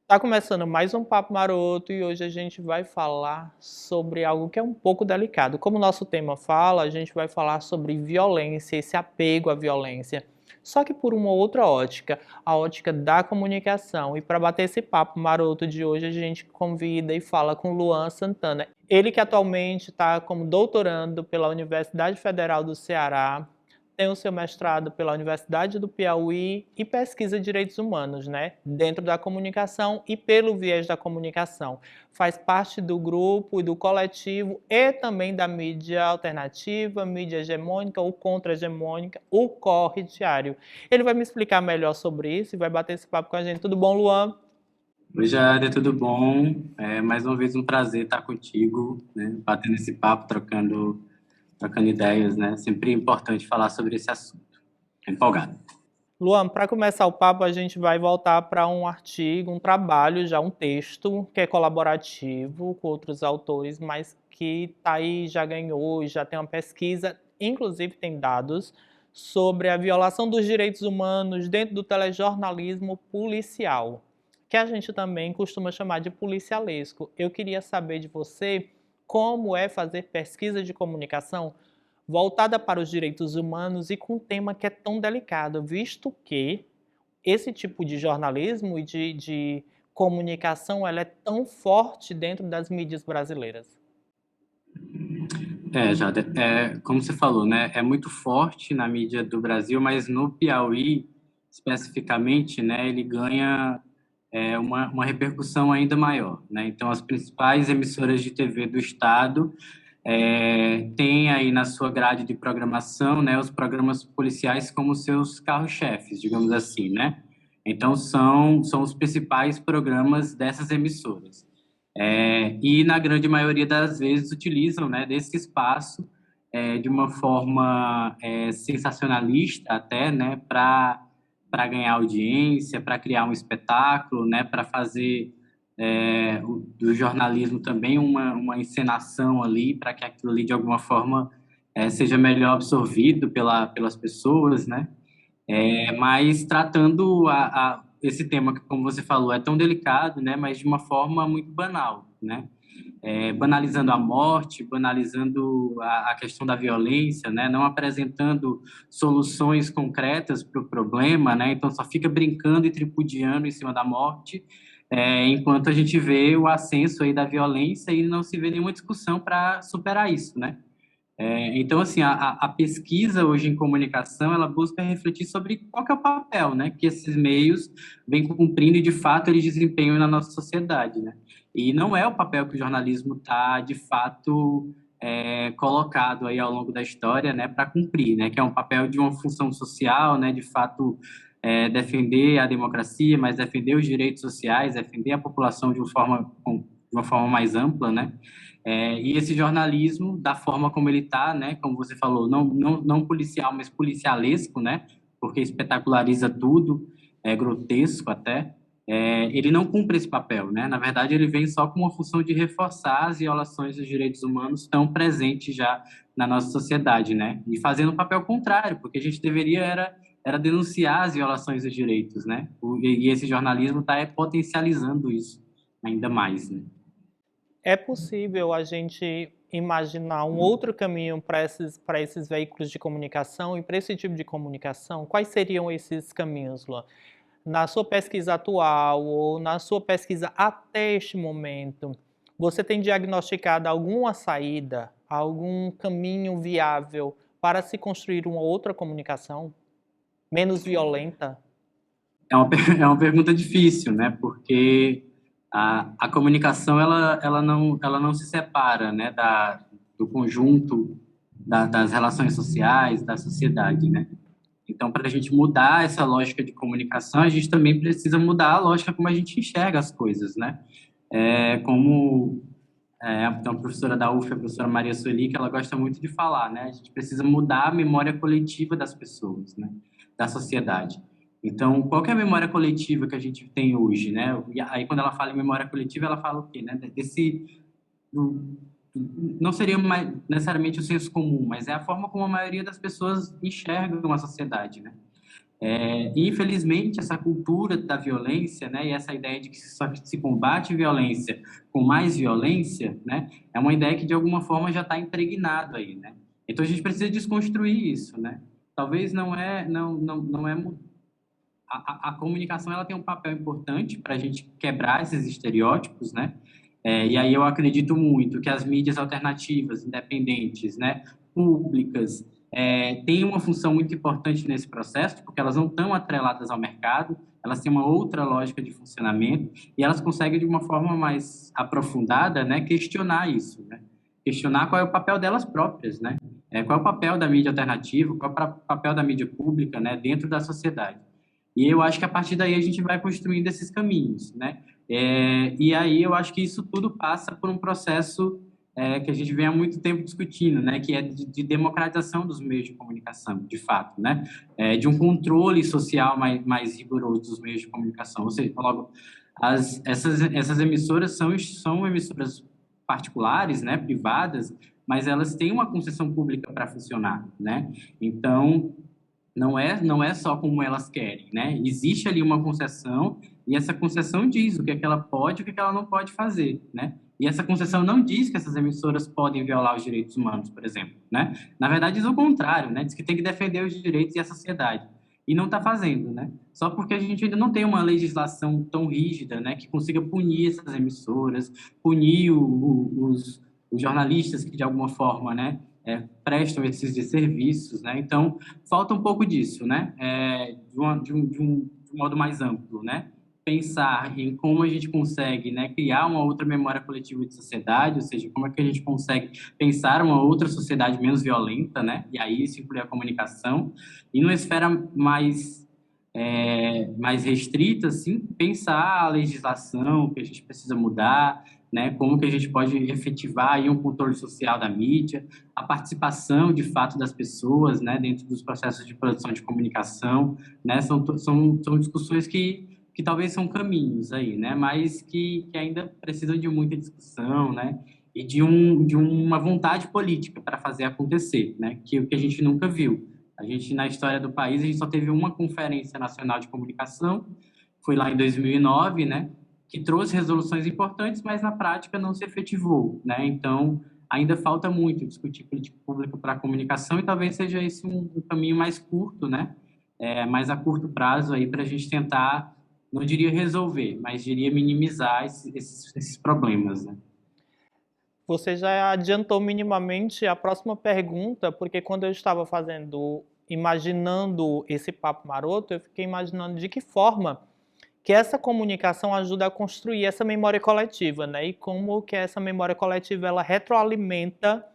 Tá começando mais um Papo Maroto e hoje a gente vai falar sobre algo que é um pouco delicado. Como o nosso tema fala, a gente vai falar sobre violência, esse apego à violência. Só que por uma outra ótica, a ótica da comunicação. E para bater esse papo maroto de hoje, a gente convida e fala com Luan Santana. Ele que atualmente está como doutorando pela Universidade Federal do Ceará, tem o seu mestrado pela Universidade do Piauí e pesquisa direitos humanos, né? Dentro da comunicação e pelo viés da comunicação. Faz parte do grupo e do coletivo e também da mídia alternativa, mídia hegemônica ou contra-hegemônica, o Corre Diário. Ele vai me explicar melhor sobre isso e vai bater esse papo com a gente. Tudo bom, Luan? Oi, Jade, tudo bom? Mais uma vez um prazer estar contigo, né? Batendo esse papo, trocando ideias, né? Sempre importante falar sobre esse assunto. Tô empolgado. Luan, para começar o papo, a gente vai voltar para um artigo, um trabalho, já um texto que é colaborativo com outros autores, mas que tá aí, já ganhou, já tem uma pesquisa, inclusive tem dados sobre a violação dos direitos humanos dentro do telejornalismo policial, que a gente também costuma chamar de policialesco. Eu queria saber de você como é fazer pesquisa de comunicação voltada para os direitos humanos e com um tema que é tão delicado, visto que esse tipo de jornalismo e de comunicação ela é tão forte dentro das mídias brasileiras. Jade, como você falou, né? É muito forte na mídia do Brasil, mas no Piauí, especificamente, né? Ele ganha uma repercussão ainda maior, né? Então, as principais emissoras de TV do estado tem aí na sua grade de programação, né, os programas policiais como seus carros-chefes, digamos assim, né? Então, são os principais programas dessas emissoras. E, na grande maioria das vezes, utilizam, né, desse espaço de uma forma sensacionalista até, né, para ganhar audiência, para criar um espetáculo, né, para fazer do jornalismo também uma encenação ali, para que aquilo ali, de alguma forma, seja melhor absorvido pelas pessoas, né? Mas tratando esse tema que, como você falou, é tão delicado, né? Mas de uma forma muito banal, né? Banalizando a morte, banalizando a questão da violência, né? Não apresentando soluções concretas para o problema, né? Então só fica brincando e tripudiando em cima da morte, enquanto a gente vê o ascenso aí da violência e não se vê nenhuma discussão para superar isso, né? Então, assim, a pesquisa hoje em comunicação, ela busca refletir sobre qual que é o papel, né, que esses meios vêm cumprindo e, de fato, eles desempenham na nossa sociedade, né? E não é o papel que o jornalismo está, de fato, colocado aí ao longo da história, né, para cumprir, né, que é um papel de uma função social, né, de fato, defender a democracia, mas defender os direitos sociais, defender a população de uma forma mais ampla, né? E esse jornalismo, da forma como ele está, né, como você falou, não policial, mas policialesco, né, porque espetaculariza tudo, é grotesco até, ele não cumpre esse papel, né? Na verdade, ele vem só com uma função de reforçar as violações dos direitos humanos tão presentes já na nossa sociedade, né? E fazendo o papel contrário, porque a gente deveria era denunciar as violações dos direitos, né? E esse jornalismo está potencializando isso ainda mais, né? É possível a gente imaginar um outro caminho para esses veículos de comunicação e para esse tipo de comunicação? Quais seriam esses caminhos, Luan? Na sua pesquisa atual ou na sua pesquisa até este momento, você tem diagnosticado alguma saída, algum caminho viável para se construir uma outra comunicação menos violenta? É uma pergunta difícil, né? Porque a comunicação ela não se separa, né, do conjunto das relações sociais, da sociedade, né? Então, para a gente mudar essa lógica de comunicação, a gente também precisa mudar a lógica como a gente enxerga as coisas, né? Como tem uma professora da UF, a professora Maria Sueli, que ela gosta muito de falar, né? A gente precisa mudar a memória coletiva das pessoas, né? Da sociedade. Então, qual que é a memória coletiva que a gente tem hoje, né? E aí, quando ela fala em memória coletiva, ela fala o quê, né? Do- não seria necessariamente o senso comum, mas é a forma como a maioria das pessoas enxergam a sociedade, né? E, infelizmente, essa cultura da violência, né, e essa ideia de que só se combate violência com mais violência, né, é uma ideia que, de alguma forma, já está impregnado aí, né? Então, a gente precisa desconstruir isso, né? Talvez não é a comunicação ela tem um papel importante para a gente quebrar esses estereótipos, né? E aí eu acredito muito que as mídias alternativas, independentes, né, públicas, têm uma função muito importante nesse processo, porque elas não estão atreladas ao mercado, elas têm uma outra lógica de funcionamento e elas conseguem, de uma forma mais aprofundada, né, questionar isso, né? Questionar qual é o papel delas próprias, né? Qual é o papel da mídia alternativa, qual é o papel da mídia pública, né, dentro da sociedade. E eu acho que a partir daí a gente vai construindo esses caminhos, né? E aí eu acho que isso tudo passa por um processo que a gente vem há muito tempo discutindo, né? Que é de democratização dos meios de comunicação, de fato, né? De um controle social mais rigoroso dos meios de comunicação. Ou seja, logo, essas emissoras são emissoras particulares, né? Privadas, mas elas têm uma concessão pública para funcionar, né? Então não é só como elas querem, né? Existe ali uma concessão e essa concessão diz o que é que ela pode e o que é que ela não pode fazer, né? E essa concessão não diz que essas emissoras podem violar os direitos humanos, por exemplo, né? Na verdade, diz o contrário, né? Diz que tem que defender os direitos e a sociedade. E não está fazendo, né? Só porque a gente ainda não tem uma legislação tão rígida, né? Que consiga punir essas emissoras, punir os jornalistas que, de alguma forma, né? Prestam esses serviços, né? Então, falta um pouco disso, né? De um modo mais amplo, né? Pensar em como a gente consegue, né, criar uma outra memória coletiva de sociedade, ou seja, como é que a gente consegue pensar uma outra sociedade menos violenta, né? E aí isso inclui a comunicação. E numa esfera mais restrita, assim, pensar a legislação que a gente precisa mudar, né? Como que a gente pode efetivar aí um controle social da mídia, a participação, de fato, das pessoas, né, dentro dos processos de produção de comunicação, né? São discussões que talvez são caminhos aí, né? Mas que ainda precisam de muita discussão, né? E de uma vontade política para fazer acontecer, né? Que é o que a gente nunca viu. A gente, na história do país, a gente só teve uma Conferência Nacional de Comunicação, foi lá em 2009, né? Que trouxe resoluções importantes, mas na prática não se efetivou, né? Então, ainda falta muito discutir política pública para a comunicação e talvez seja esse um caminho mais curto, né? Mais a curto prazo aí para a gente tentar, não diria resolver, mas diria minimizar esses problemas, né? Você já adiantou minimamente a próxima pergunta, porque quando eu estava imaginando esse papo maroto, eu fiquei imaginando de que forma que essa comunicação ajuda a construir essa memória coletiva, né? E como que essa memória coletiva ela retroalimenta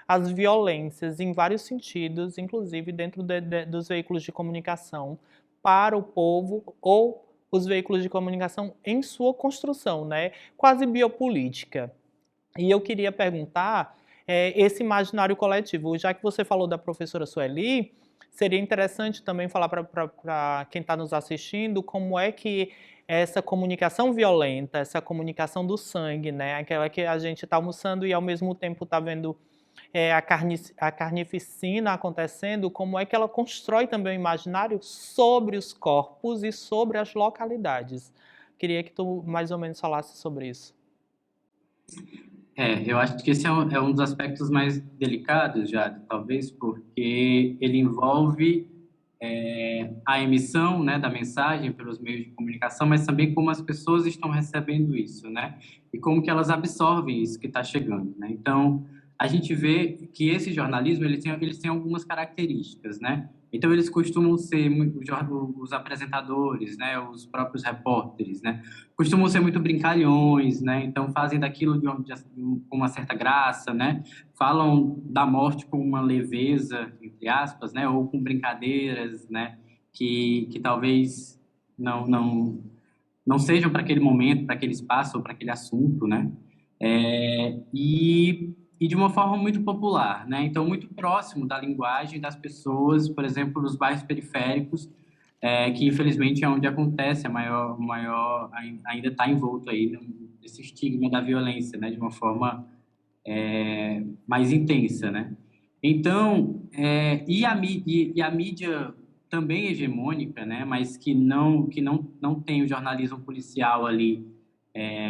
as violências em vários sentidos, inclusive dentro dos veículos de comunicação para o povo ou os veículos de comunicação em sua construção, né? Quase biopolítica. E eu queria perguntar esse imaginário coletivo, já que você falou da professora Sueli, seria interessante também falar para quem está nos assistindo como é que essa comunicação violenta, essa comunicação do sangue, né, aquela que a gente está almoçando e ao mesmo tempo está vendo a carnificina acontecendo, como é que ela constrói também o imaginário sobre os corpos e sobre as localidades. Queria que tu mais ou menos falasse sobre isso. Eu acho que esse é um dos aspectos mais delicados, já, talvez, porque ele envolve a emissão, né, da mensagem pelos meios de comunicação, mas também como as pessoas estão recebendo isso, né, e como que elas absorvem isso que está chegando, né. Então, a gente vê que esse jornalismo eles têm algumas características, né. Então, eles costumam ser os apresentadores, né, os próprios repórteres, né, costumam ser muito brincalhões, né, então fazem daquilo com uma certa graça, né, falam da morte com uma leveza, entre aspas, né, ou com brincadeiras, né, que talvez não sejam para aquele momento, para aquele espaço ou para aquele assunto, né, e de uma forma muito popular, né, então muito próximo da linguagem das pessoas, por exemplo, nos bairros periféricos, que infelizmente é onde acontece ainda está envolto aí nesse estigma da violência, né, de uma forma mais intensa, né? Então, e a mídia também hegemônica, né, mas não tem o jornalismo policial ali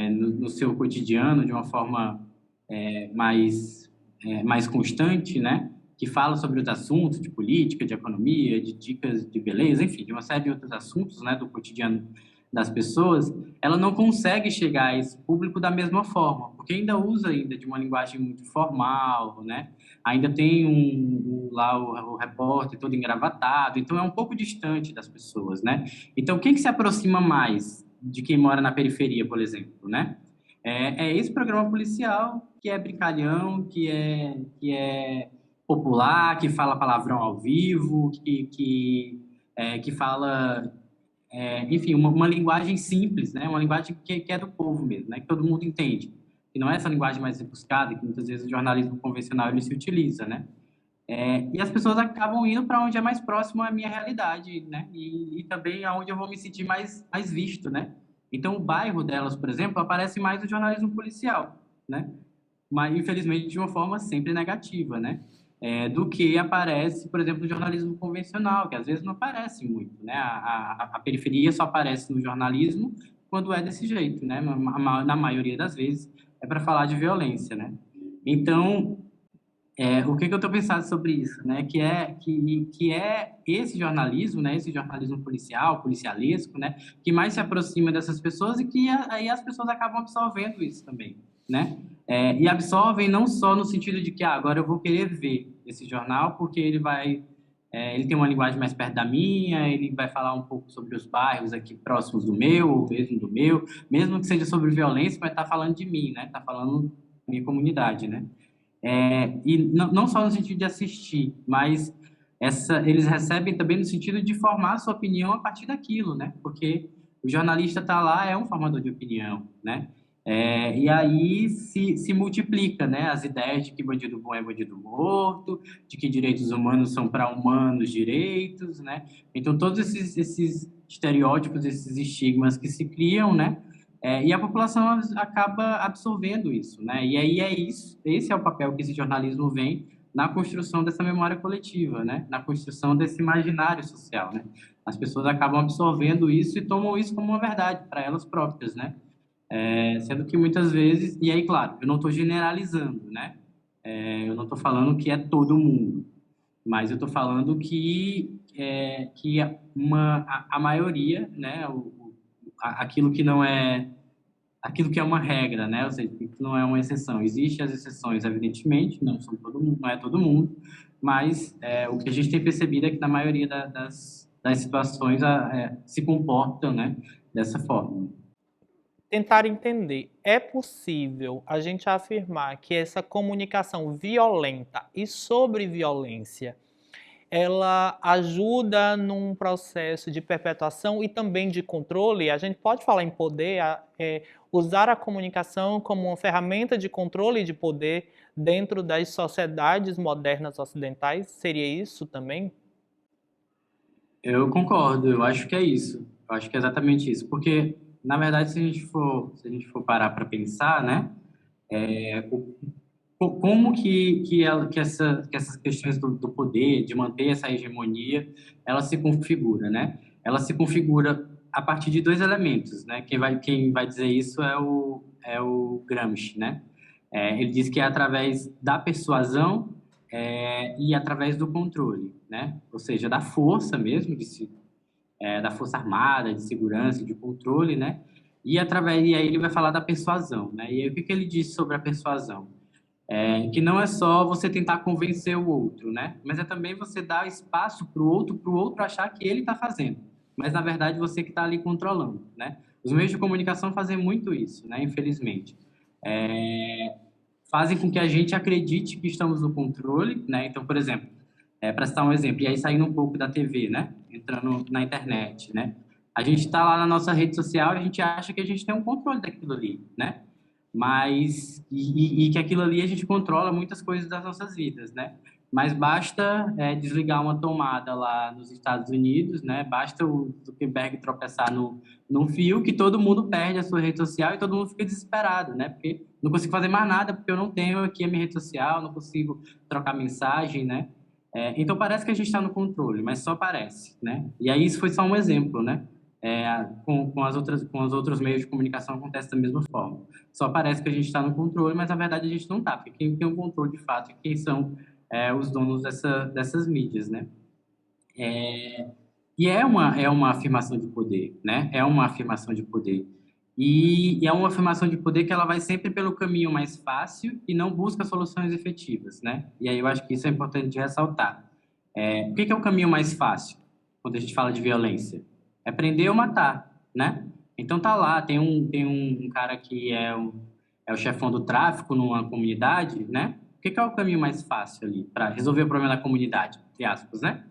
no seu cotidiano de uma forma mais constante, né, que fala sobre os assuntos de política, de economia, de dicas de beleza, enfim, de uma série de outros assuntos, né, do cotidiano das pessoas, ela não consegue chegar a esse público da mesma forma, porque ainda usa ainda de uma linguagem muito formal, né? Ainda tem lá o repórter todo engravatado, então é um pouco distante das pessoas, né? Então, quem que se aproxima mais de quem mora na periferia, por exemplo, né? É esse programa policial que é brincalhão, que é popular, que fala palavrão ao vivo, que fala enfim, uma linguagem simples, né? Uma linguagem que é do povo mesmo, né? Que todo mundo entende. E não é essa linguagem mais rebuscada que muitas vezes o jornalismo convencional ele se utiliza, né? E as pessoas acabam indo para onde é mais próximo à minha realidade, né? E também aonde eu vou me sentir mais visto, né? Então, o bairro delas, por exemplo, aparece mais no jornalismo policial, né? Mas, infelizmente, de uma forma sempre negativa, né? Do que aparece, por exemplo, no jornalismo convencional, que às vezes não aparece muito, né? A periferia só aparece no jornalismo quando é desse jeito, né? Na maioria das vezes é para falar de violência, né? Então, o que eu estou pensando sobre isso, né? Que é esse jornalismo, né? Esse jornalismo policial, policialesco, né? Que mais se aproxima dessas pessoas e que aí as pessoas acabam absorvendo isso também, né? E absorvem não só no sentido de que agora eu vou querer ver esse jornal porque ele tem uma linguagem mais perto da minha, ele vai falar um pouco sobre os bairros aqui próximos do meu, ou mesmo do meu, mesmo que seja sobre violência, mas está falando de mim, né? Está falando da minha comunidade, né? E não só no sentido de assistir, mas eles recebem também no sentido de formar a sua opinião a partir daquilo, né? Porque o jornalista está lá, é um formador de opinião, né? E aí se multiplica, né? As ideias de que bandido bom é bandido morto, de que direitos humanos são para humanos direitos, né? Então, todos esses estereótipos, esses estigmas que se criam, né? E a população acaba absorvendo isso, né? E aí esse é o papel que esse jornalismo vem na construção dessa memória coletiva, né? Na construção desse imaginário social, né? As pessoas acabam absorvendo isso e tomam isso como uma verdade para elas próprias, né? Sendo que muitas vezes, e aí, claro, eu não estou generalizando, né? Eu não estou falando que é todo mundo, mas eu estou falando que a maioria, né? Aquilo que não é aquilo que é uma regra, né? Ou seja, que não é uma exceção. Existem as exceções, evidentemente, não são todo mundo, não é todo mundo, mas o que a gente tem percebido é que na maioria das situações se comportam, né, dessa forma. Tentar entender, é possível a gente afirmar que essa comunicação violenta e sobre violência ela ajuda num processo de perpetuação e também de controle? A gente pode falar em poder, usar a comunicação como uma ferramenta de controle e de poder dentro das sociedades modernas ocidentais? Seria isso também? Eu concordo, eu acho que é isso. Eu acho que é exatamente isso, porque na verdade se a gente for parar para pensar, né, como que essas questões do poder, de manter essa hegemonia, ela se configura, né? Ela se configura a partir de dois elementos, né? Quem vai dizer isso é o Gramsci, né? Ele diz que é através da persuasão e através do controle, né? Ou seja, da força mesmo, da força armada, de segurança, de controle, né? E aí ele vai falar da persuasão, né? E aí o que ele diz sobre a persuasão? Que não é só você tentar convencer o outro, né? Mas é também você dar espaço para o outro achar que ele está fazendo. Mas, na verdade, você que está ali controlando, né? Os meios de comunicação fazem muito isso, né? Infelizmente. Fazem com que a gente acredite que estamos no controle, né? Então, por exemplo, para citar um exemplo, e aí saindo um pouco da TV, né? Entrando na internet, né? A gente está lá na nossa rede social e a gente acha que a gente tem um controle daquilo ali, né? Mas e que aquilo ali a gente controla muitas coisas das nossas vidas, né? Mas basta desligar uma tomada lá nos Estados Unidos, né? Basta o Zuckerberg tropeçar num fio que todo mundo perde a sua rede social e todo mundo fica desesperado, né? Porque não consigo fazer mais nada porque eu não tenho aqui a minha rede social, não consigo trocar mensagem, né? Então parece que a gente está no controle, mas só parece, né? E aí isso foi só um exemplo, né? Com os outros meios de comunicação acontece da mesma forma. Só parece que a gente está no controle, mas na verdade a gente não está, porque quem tem o controle de fato é quem são os donos dessas mídias, né? E é uma afirmação de poder, né? É uma afirmação de poder. E é uma afirmação de poder que ela vai sempre pelo caminho mais fácil e não busca soluções efetivas, né? E aí eu acho que isso é importante de ressaltar. O que que é o caminho mais fácil quando a gente fala de violência? É prender ou matar, né? Então tá lá, tem um cara que é o chefão do tráfico numa comunidade, né? O que que é o caminho mais fácil ali para resolver o problema da comunidade, entre aspas, né?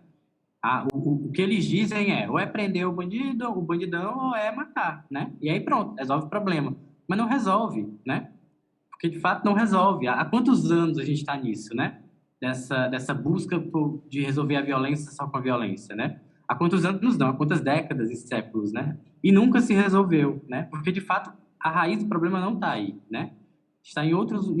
O que eles dizem ou é prender o bandido, o bandidão, ou é matar, né? E aí pronto, resolve o problema. Mas não resolve, né? Porque de fato não resolve. Há quantos anos a gente está nisso, né? Dessa busca de resolver a violência só com a violência, né? Há quantos anos não? Há quantas décadas e séculos, né? E nunca se resolveu, né? Porque de fato a raiz do problema não está aí, né? Está em outros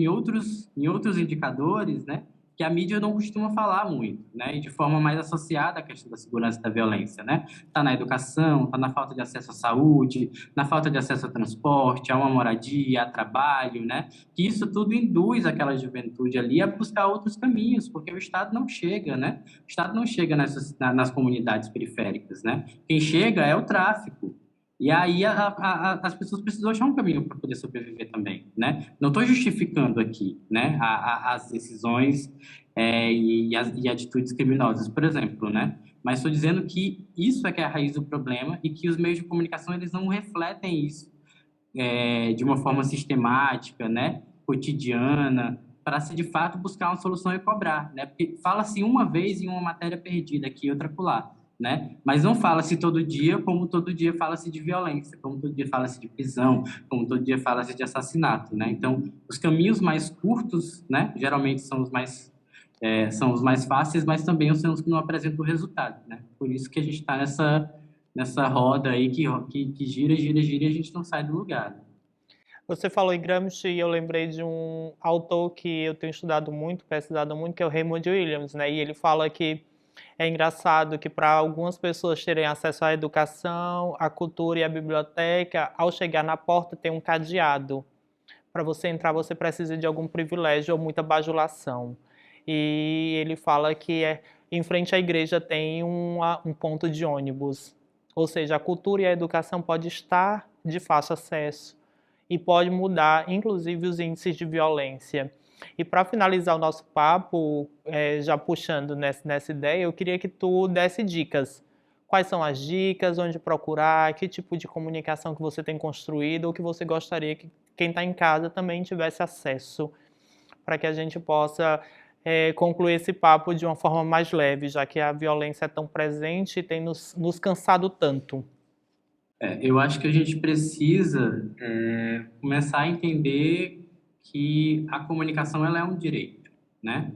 indicadores, né? Que a mídia não costuma falar muito, né? E de forma mais associada à questão da segurança e da violência, né? Está na educação, está na falta de acesso à saúde, na falta de acesso ao transporte, a uma moradia, a trabalho, né? Que isso tudo induz aquela juventude ali a buscar outros caminhos, porque o Estado não chega, né? O Estado não chega nas comunidades periféricas, né? Quem chega é o tráfico. E aí as pessoas precisam achar um caminho para poder sobreviver também, né? Não estou justificando aqui, né, as decisões e atitudes criminosas, por exemplo, né? Mas estou dizendo que isso é que é a raiz do problema e que os meios de comunicação eles não refletem isso de uma forma sistemática, né, cotidiana, para se de fato buscar uma solução e cobrar, né? Porque fala-se uma vez em uma matéria perdida aqui, outra acolá, né? Mas não fala-se todo dia, como todo dia fala-se de violência, como todo dia fala-se de prisão, como todo dia fala-se de assassinato, né? Então, os caminhos mais curtos, né, geralmente são os mais fáceis, mas também são os que não apresentam o resultado, né? Por isso que a gente está nessa roda aí que gira, gira, gira e a gente não sai do lugar, né? Você falou em Gramsci e eu lembrei de um autor que eu tenho estudado muito, pesquisado muito, que é o Raymond Williams, né? E ele fala que é engraçado que para algumas pessoas terem acesso à educação, à cultura e à biblioteca, ao chegar na porta tem um cadeado. Para você entrar, você precisa de algum privilégio ou muita bajulação. E ele fala que em frente à igreja tem um ponto de ônibus. Ou seja, a cultura e a educação pode estar de fácil acesso e pode mudar, inclusive, os índices de violência. E para finalizar o nosso papo, já puxando nessa ideia, eu queria que tu desse dicas. Quais são as dicas, onde procurar, que tipo de comunicação que você tem construído ou que você gostaria que quem está em casa também tivesse acesso, para que a gente possa concluir esse papo de uma forma mais leve, já que a violência é tão presente e tem nos cansado tanto. Eu acho que a gente precisa começar a entender que a comunicação ela é um direito, né?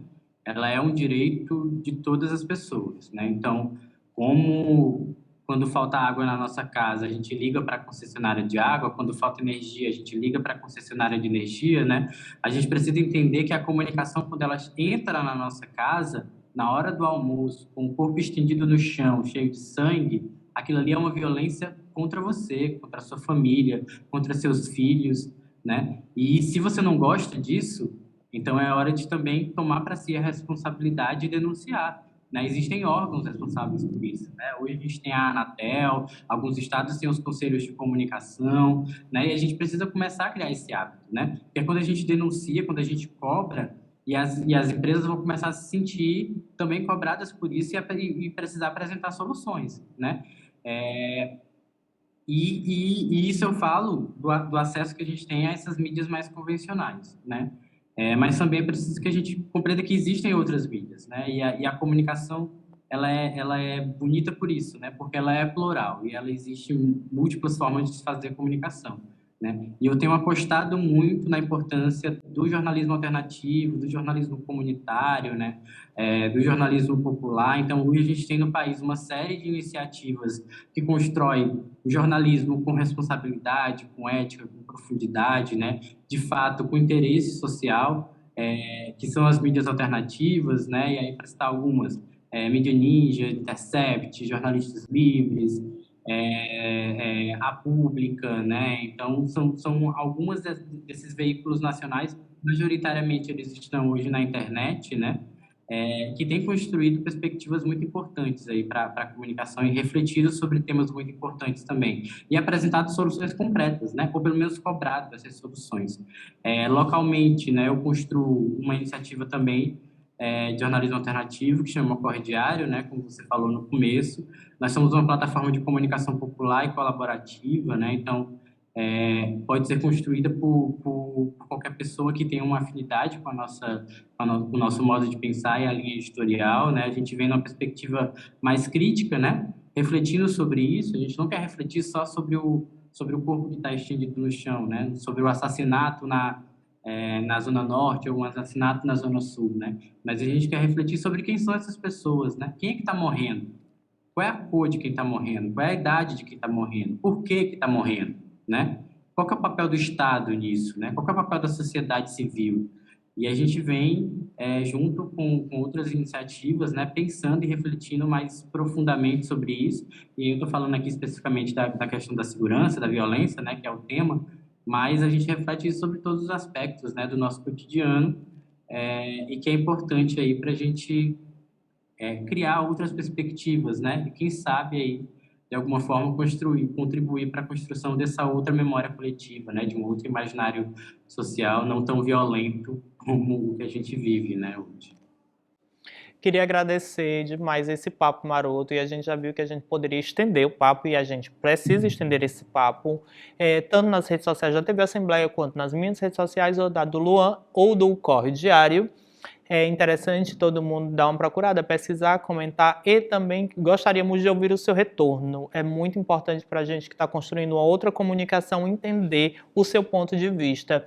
Ela é um direito de todas as pessoas, né? Então, como quando falta água na nossa casa, a gente liga para a concessionária de água, quando falta energia, a gente liga para a concessionária de energia, né? A gente precisa entender que a comunicação, quando ela entra na nossa casa, na hora do almoço, com o corpo estendido no chão, cheio de sangue, aquilo ali é uma violência contra você, contra a sua família, contra seus filhos, né? E se você não gosta disso, então é hora de também tomar para si a responsabilidade e denunciar, né? Existem órgãos responsáveis por isso, né? Hoje a gente tem a Anatel, alguns estados têm os conselhos de comunicação, né? E a gente precisa começar a criar esse hábito, né? Porque quando a gente denuncia, quando a gente cobra, e as empresas vão começar a se sentir também cobradas por isso e precisar apresentar soluções, né? É, e isso eu falo do acesso que a gente tem a essas mídias mais convencionais, né? Mas também é preciso que a gente compreenda que existem outras mídias, né? E a comunicação, ela é bonita por isso, né? Porque ela é plural e ela existe múltiplas formas de se fazer comunicação, né? E eu tenho apostado muito na importância do jornalismo alternativo, do jornalismo comunitário, né? Do jornalismo popular. Então, hoje a gente tem no país uma série de iniciativas que constrói o jornalismo com responsabilidade, com ética, com profundidade, né? De fato, com interesse social. que são as mídias alternativas, né? E aí, para citar algumas, Mídia Ninja, Intercept, Jornalistas Livres, a Pública, né? Então, são algumas desses veículos nacionais, majoritariamente eles estão hoje na internet, né? Que tem construído perspectivas muito importantes aí para a comunicação e refletido sobre temas muito importantes também. E apresentado soluções concretas, né? Ou pelo menos cobrado essas soluções. Localmente, né, eu construo uma iniciativa também de jornalismo alternativo, que chama Corre Diário, né? Como você falou no começo. Nós somos uma plataforma de comunicação popular e colaborativa, né? Então, pode ser construída por qualquer pessoa que tenha uma afinidade com o nosso modo de pensar e a linha editorial, né? A gente vem numa perspectiva mais crítica, né? Refletindo sobre isso, a gente não quer refletir só sobre o corpo que está estendido no chão, né? Sobre o assassinato na Zona Norte ou um assassinato na Zona Sul, né? Mas a gente quer refletir sobre quem são essas pessoas, né? Quem é que está morrendo? Qual é a cor de quem está morrendo? Qual é a idade de quem está morrendo? Por que está morrendo? Né? Qual que é o papel do Estado nisso? Né? Qual que é o papel da sociedade civil? E a gente vem, junto com outras iniciativas, né, pensando e refletindo mais profundamente sobre isso. E eu estou falando aqui especificamente da questão da segurança, da violência, né, que é o tema, mas a gente reflete sobre todos os aspectos, né, do nosso cotidiano, e que é importante aí para a gente criar outras perspectivas, né? E quem sabe aí, de alguma forma, contribuir para a construção dessa outra memória coletiva, né? De um outro imaginário social não tão violento como o que a gente vive, né, hoje. Queria agradecer demais esse papo maroto, e a gente já viu que a gente poderia estender o papo, e a gente precisa estender esse papo, tanto nas redes sociais da TV Assembleia, quanto nas minhas redes sociais, ou da do Luan, ou do Corre Diário. É interessante todo mundo dar uma procurada, pesquisar, comentar, e também gostaríamos de ouvir o seu retorno. É muito importante para a gente que está construindo uma outra comunicação entender o seu ponto de vista.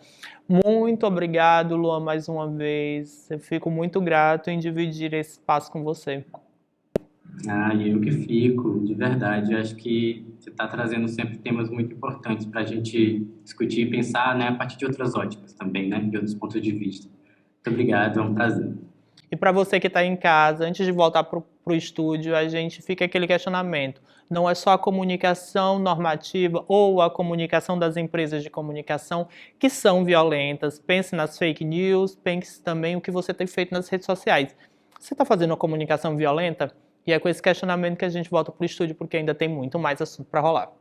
Muito obrigado, Luan, mais uma vez. Eu fico muito grato em dividir esse espaço com você. Eu que fico, de verdade. Eu acho que você está trazendo sempre temas muito importantes para a gente discutir e pensar, né, a partir de outras óticas também, né, de outros pontos de vista. Muito obrigado, é um prazer. E para você que está em casa, antes de voltar para o estúdio, a gente fica aquele questionamento. Não é só a comunicação normativa ou a comunicação das empresas de comunicação que são violentas. Pense nas fake news, pense também o que você tem feito nas redes sociais. Você está fazendo uma comunicação violenta? E é com esse questionamento que a gente volta para o estúdio, porque ainda tem muito mais assunto para rolar.